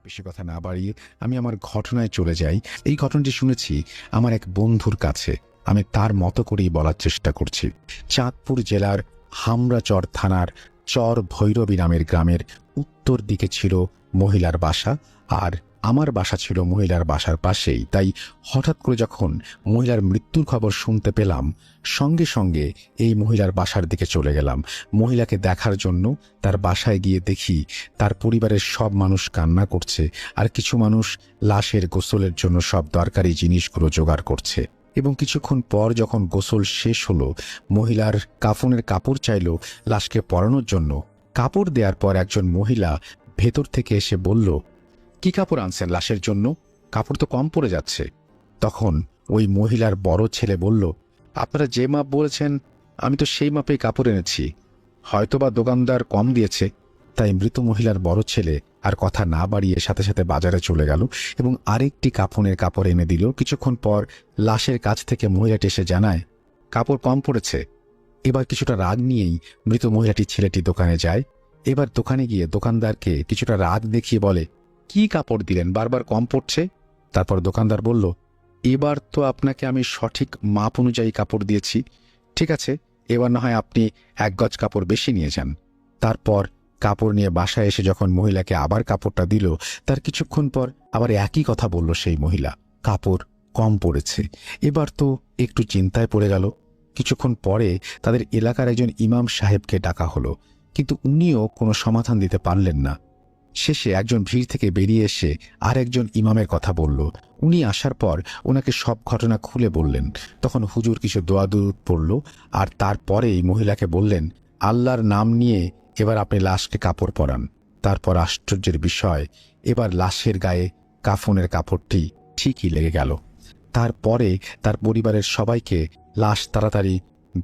বেশি কথা না বাড়িয়ে আমি আমার ঘটনায় চলে যাই। এই ঘটনাটি শুনেছি আমার এক বন্ধুর কাছে। আমি তার মতো করেই বলার চেষ্টা করছি। চাঁদপুর জেলার হামরাচর থানার চর ভৈরবী নামের গ্রামের উত্তর দিকে ছিল মহিলার বাসা, আর আমার বাসা ছিল মহিলার বাসার পাশেই। তাই হঠাৎ করে যখন মহিলার মৃত্যুর খবর শুনতে পেলাম, সঙ্গে সঙ্গে এই মহিলার বাসার দিকে চলে গেলাম মহিলাকে দেখার জন্য। তার বাসায় গিয়ে দেখি তার পরিবারের সব মানুষ কান্না করছে, আর কিছু মানুষ লাশের গোসলের জন্য সব দরকারি জিনিসগুলো জোগাড় করছে। এবং কিছুক্ষণ পর যখন গোসল শেষ হলো, মহিলার কাফনের কাপড় চাইল লাশকে পরানোর জন্য। কাপড় দেওয়ার পর একজন মহিলা ভেতর থেকে এসে বলল, কি কাপড় আনছেন লাশের জন্য? কাপড় তো কম পড়ে যাচ্ছে। তখন ওই মহিলার বড় ছেলে বলল, আপনারা যে মাপ বলেছেন আমি তো সেই মাপেই কাপড় এনেছি, হয়তোবা দোকানদার কম দিয়েছে। তাই মৃত মহিলার বড় ছেলে আর কথা না বাড়িয়ে সাথে সাথে বাজারে চলে গেল এবং আরেকটি কাফনের কাপড় এনে দিল। কিছুক্ষণ পর লাশের কাছ থেকে মহিলাটি এসে জানায়, কাপড় কম পড়েছে। এবার কিছুটা রাগ নিয়েই মৃত মহিলাটি ছেলেটি দোকানে যায়। এবার দোকানে গিয়ে দোকানদারকে কিছুটা রাগ দেখিয়ে বলে, কি কাপড় দিলেন, বারবার কম পড়ছে। তারপর দোকানদার বলল, এবার তো আপনাকে আমি সঠিক মাপ অনুযায়ী কাপড় দিয়েছি, ঠিক আছে, এবার না হয় আপনি 1 গজ কাপড় বেশি নিয়ে যান। তারপর কাপড় নিয়ে বাসায় এসে যখন মহিলাকে আবার কাপড়টা দিল, তার কিছুক্ষণ পর আবার একই কথা বলল সেই মহিলা, কাপড় কম পড়েছে। এবার তো একটু চিন্তায় পড়ে গেল। কিছুক্ষণ পরে তাদের এলাকার একজন ইমাম সাহেবকে ডাকা হলো, কিন্তু উনিও কোনো সমাধান দিতে পারলেন না। শেষে একজন ভিড় থেকে বেরিয়ে এসে আর একজন ইমামের কথা বলল। উনি আসার পর ওনাকে সব ঘটনা খুলে বললেন। তখন হুজুর কিছু দোয়া দুরূদ পড়ল, আর তারপরেই মহিলাকে বললেন, আল্লাহর নাম নিয়ে এবার আপনি লাশকে কাপড় পরান। তারপর আশ্চর্যের বিষয়, এবার লাশের গায়ে কাফনের কাপড়টি ঠিকই লেগে গেল। তারপরে তার পরিবারের সবাইকে লাশ তাড়াতাড়ি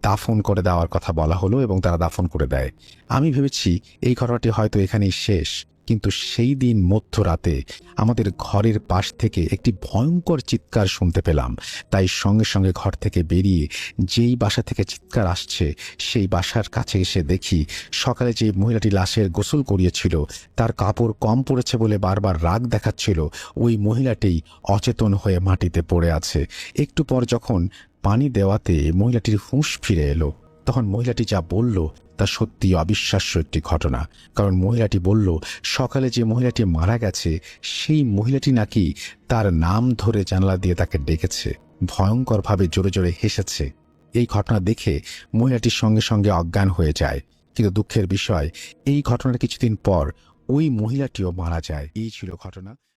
দাফন করে দেওয়ার কথা বলা হলো এবং তারা দাফন করে দেয়। আমি ভেবেছি এই ঘটনাটি হয়তো এখানেই শেষ, কিন্তু সেই দিন মধ্যরাতে আমাদের ঘরের পাশ থেকে একটি ভয়ঙ্কর চিৎকার শুনতে পেলাম। তাই সঙ্গে সঙ্গে ঘর থেকে বেরিয়ে যেই বাসা থেকে চিৎকার আসছে সেই বাসার কাছে এসে দেখি সকালে যে মহিলাটি লাশের গোসল করিয়েছিল, তার কাপড় কম পড়েছে বলে বারবার রাগ দেখাচ্ছিল, ওই মহিলাটি অচেতন হয়ে মাটিতে পড়ে আছে। একটু পর যখন পানি দেওয়াতে মহিলাটির হুঁশ ফিরে এলো, তখন মহিলাটি যা বলল তা সত্যি অবিশ্বাস্য একটি ঘটনা। কারণ মহিলাটি বলল, সকালে যে মহিলাটি মারা গেছে সেই মহিলাটি নাকি তার নাম ধরে জানালা দিয়ে তাকে ডেকেছে, ভয়ঙ্করভাবে জোরে জোরে হেসেছে। এই ঘটনা দেখে মহিলাটির সঙ্গে সঙ্গে অজ্ঞান হয়ে যায়। কিন্তু দুঃখের বিষয়, এই ঘটনার কিছুদিন পর ওই মহিলাটিও মারা যায়। এই ছিল ঘটনা।